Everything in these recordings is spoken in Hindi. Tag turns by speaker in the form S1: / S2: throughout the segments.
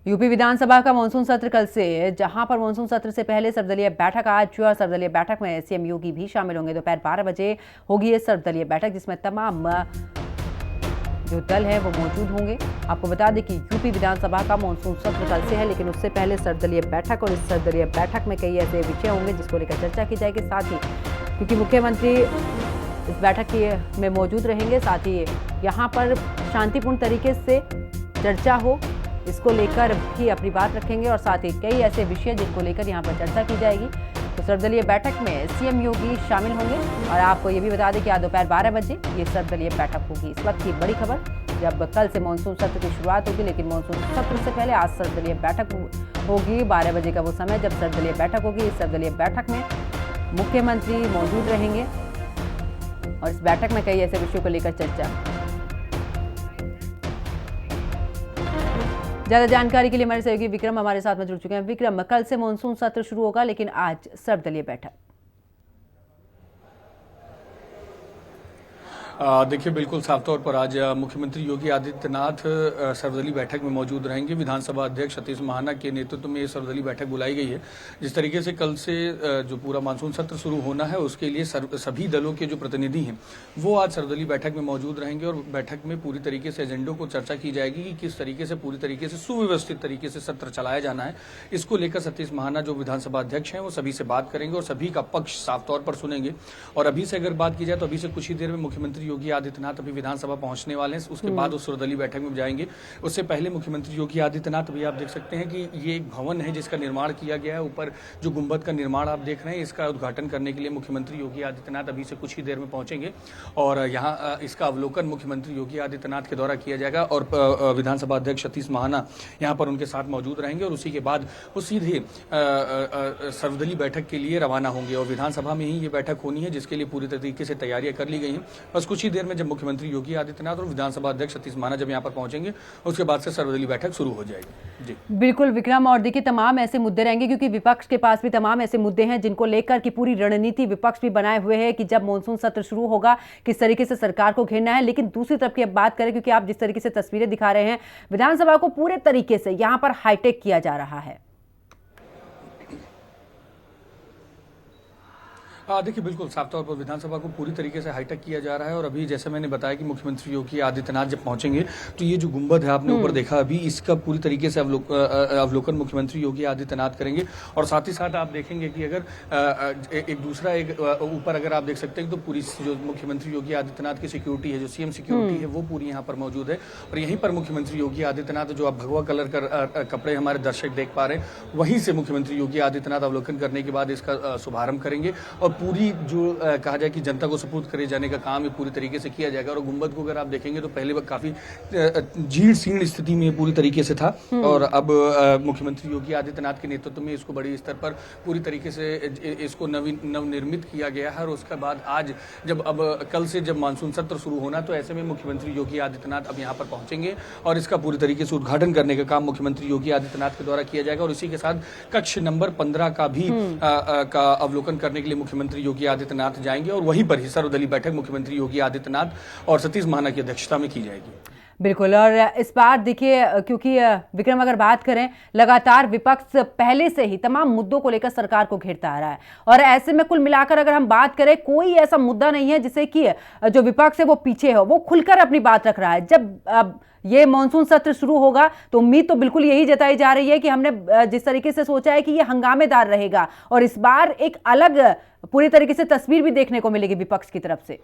S1: यूपी विधानसभा का मानसून सत्र कल से, जहां पर मानसून सत्र से पहले सर्वदलीय बैठक आज और सर्वदलीय बैठक में सीएम योगी भी शामिल होंगे। दोपहर 12 बजे होगी ये सर्वदलीय बैठक, जिसमें तमाम जो दल है वो मौजूद होंगे। आपको बता दें कि यूपी विधानसभा का मानसून सत्र कल से है, लेकिन उससे पहले सर्वदलीय बैठक, और इस सर्वदलीय बैठक में कई ऐसे विषय होंगे जिसको लेकर चर्चा की जाएगी। साथ ही क्योंकि मुख्यमंत्री इस बैठक में मौजूद रहेंगे, साथ ही यहाँ पर शांतिपूर्ण तरीके से चर्चा हो, इसको लेकर भी अपनी बात रखेंगे, और साथ ही कई ऐसे विषय जिनको लेकर यहाँ पर चर्चा की जाएगी। तो सर्वदलीय बैठक में सीएम योगी शामिल होंगे। और आपको ये भी बता दें कि आज दोपहर 12 बजे ये सर्वदलीय बैठक होगी। इस वक्त की बड़ी खबर, जब कल से मानसून सत्र की शुरुआत होगी, लेकिन मानसून सत्र से पहले आज सर्वदलीय बैठक होगी। 12 बजे का वो समय जब सर्वदलीय बैठक होगी। इस सर्वदलीय बैठक में मुख्यमंत्री मौजूद रहेंगे और इस बैठक में कई ऐसे विषयों को लेकर चर्चा। ज्यादा जानकारी के लिए हमारे सहयोगी विक्रम हमारे साथ में जुड़ चुके हैं। विक्रम, कल से मानसून सत्र शुरू होगा, लेकिन आज सर्वदलीय बैठक।
S2: देखिए, बिल्कुल साफ तौर पर आज मुख्यमंत्री योगी आदित्यनाथ सर्वदलीय बैठक में मौजूद रहेंगे। विधानसभा अध्यक्ष सतीश महाना के नेतृत्व में ये सर्वदलीय बैठक बुलाई गई है। जिस तरीके से कल से जो पूरा मानसून सत्र शुरू होना है, उसके लिए सभी दलों के जो प्रतिनिधि हैं वो आज सर्वदलीय बैठक में मौजूद रहेंगे, और बैठक में पूरी तरीके से एजेंडों को चर्चा की जाएगी कि किस तरीके से पूरी तरीके से सुव्यवस्थित तरीके से सत्र चलाया जाना है। इसको लेकर सतीश महाना जो विधानसभा अध्यक्ष हैं वो सभी से बात करेंगे और सभी का पक्ष साफ तौर पर सुनेंगे। और अभी से अगर बात की जाए तो अभी से कुछ ही देर में मुख्यमंत्री योगी आदित्यनाथ अभी विधानसभा पहुंचने वाले हैं। उसके बाद उस सर्वदलीय बैठक में जाएंगे। उससे पहले मुख्यमंत्री योगी आदित्यनाथ, अभी आप देख सकते हैं कि ये एक भवन है जिसका निर्माण किया गया है। ऊपर जो गुंबद का निर्माण आप देख रहे हैं, इसका उद्घाटन करने के लिए मुख्यमंत्री योगी आदित्यनाथ अभी से कुछ ही देर में पहुंचेंगे, और यहाँ इसका अवलोकन मुख्यमंत्री योगी आदित्यनाथ के द्वारा किया जाएगा। और विधानसभा अध्यक्ष सतीश महाना यहाँ पर उनके साथ मौजूद रहेंगे, और उसी के बाद वो सीधे सर्वदलीय बैठक के लिए रवाना होंगे। और विधानसभा में ही ये बैठक होनी है, जिसके लिए पूरी तरीके से तैयारियां कर ली गई हैं। बस कुछ ही देर में जब मुख्यमंत्री योगी आदित्यनाथ और विधानसभा अध्यक्ष सतीश महाना जब यहाँ पर पहुंचेंगे, उसके बाद से सर्वदलीय बैठक शुरू हो जाएगी। जी
S1: बिल्कुल विक्रम, और देखिए तमाम ऐसे मुद्दे रहेंगे, क्योंकि विपक्ष के पास भी तमाम ऐसे मुद्दे हैं जिनको लेकर की पूरी रणनीति विपक्ष भी बनाए हुए है कि जब मानसून सत्र शुरू होगा किस तरीके से सरकार को घेरना है। लेकिन दूसरी तरफ की अब बात करें, क्योंकि आप जिस तरीके से तस्वीरें दिखा रहे हैं, विधानसभा को पूरे तरीके से यहाँ पर हाईटेक किया जा रहा है।
S2: देखिए, बिल्कुल साफ तौर पर विधानसभा को पूरी तरीके से हाईटेक किया जा रहा है। और अभी जैसे मैंने बताया कि मुख्यमंत्री योगी आदित्यनाथ जब पहुंचेंगे तो ये जो गुंबद है आपने ऊपर देखा, अभी इसका पूरी तरीके से अवलोकन मुख्यमंत्री योगी आदित्यनाथ करेंगे। और साथ ही साथ आप देखेंगे कि अगर एक दूसरा ऊपर अगर आप देख सकते हैं तो पूरी जो मुख्यमंत्री योगी आदित्यनाथ की सिक्योरिटी है, जो सीएम सिक्योरिटी है, वो पूरी यहाँ पर मौजूद है। और यहीं पर मुख्यमंत्री योगी आदित्यनाथ, जो आप भगवा कलर का कपड़े हमारे दर्शक देख पा रहे हैं, वहीं से मुख्यमंत्री योगी आदित्यनाथ अवलोकन करने के बाद इसका शुभारंभ करेंगे। और पूरी जो कहा जाए कि जनता को सुपुर्द करे जाने का काम ये पूरी तरीके से किया जाएगा। और गुंबद को अगर आप देखेंगे तो पहले काफी जीर्ण शीर्ण स्थिति में पूरी तरीके से था, और अब मुख्यमंत्री योगी आदित्यनाथ के नेतृत्व में इसको बड़ी स्तर पर पूरी तरीके से इसको नवनिर्मित किया गया है। और उसके बाद आज अब कल से जब मानसून सत्र शुरू होना, तो ऐसे में मुख्यमंत्री योगी आदित्यनाथ अब यहाँ पर पहुंचेंगे और इसका पूरी तरीके से उद्घाटन करने का काम मुख्यमंत्री योगी आदित्यनाथ के द्वारा किया जाएगा। और इसी के साथ कक्ष नंबर 15 का भी का अवलोकन करने के लिए मुख्यमंत्री योगी आदित्यनाथ जाएंगे, और वहीं पर ही सर्वदलीय बैठक मुख्यमंत्री योगी आदित्यनाथ और सतीश महाना की अध्यक्षता में की जाएगी।
S1: बिल्कुल, और इस बार देखिए, क्योंकि विक्रम अगर बात करें, लगातार विपक्ष पहले से ही तमाम मुद्दों को लेकर सरकार को घेरता आ रहा है, और ऐसे में कुल मिलाकर अगर हम बात करें, कोई ऐसा मुद्दा नहीं है जिसे कि जो विपक्ष है वो पीछे हो, वो खुलकर अपनी बात रख रहा है। जब ये मानसून सत्र शुरू होगा तो उम्मीद तो बिल्कुल यही जताई जा रही है कि हमने जिस तरीके से सोचा है कि ये हंगामेदार रहेगा, और इस बार एक अलग पूरी तरीके से तस्वीर भी देखने को मिलेगी विपक्ष की तरफ से।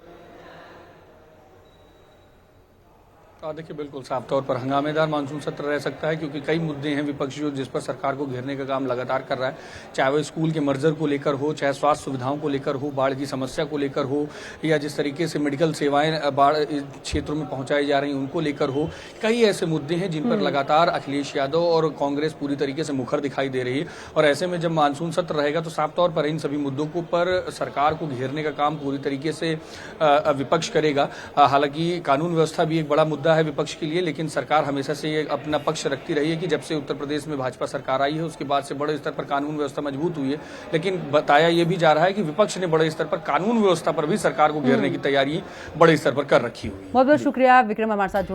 S2: देखिए, बिल्कुल साफ तौर पर हंगामेदार मानसून सत्र रह सकता है, क्योंकि कई मुद्दे हैं विपक्षी जिस पर सरकार को घेरने का काम लगातार कर रहा है। चाहे वो स्कूल के मर्जर को लेकर हो, चाहे स्वास्थ्य सुविधाओं को लेकर हो, बाढ़ की समस्या को लेकर हो, या जिस तरीके से मेडिकल सेवाएं बाढ़ क्षेत्रों में पहुंचाई जा रही हैं उनको लेकर हो। कई ऐसे मुद्दे हैं जिन पर लगातार अखिलेश यादव और कांग्रेस पूरी तरीके से मुखर दिखाई दे रही है। और ऐसे में जब मानसून सत्र रहेगा तो साफ तौर पर इन सभी मुद्दों को पर सरकार को घेरने का काम पूरी तरीके से विपक्ष करेगा। हालांकि कानून व्यवस्था भी एक बड़ा मुद्दा है विपक्ष के लिए, लेकिन सरकार हमेशा से ये अपना पक्ष रखती रही है कि जब से उत्तर प्रदेश में भाजपा सरकार आई है उसके बाद से बड़े स्तर पर कानून व्यवस्था मजबूत हुई है। लेकिन बताया यह भी जा रहा है कि विपक्ष ने बड़े स्तर पर कानून व्यवस्था पर भी सरकार को घेरने की तैयारी बड़े स्तर पर कर रखी हुई है।
S1: बहुत बहुत शुक्रिया विक्रम हमारे साथ।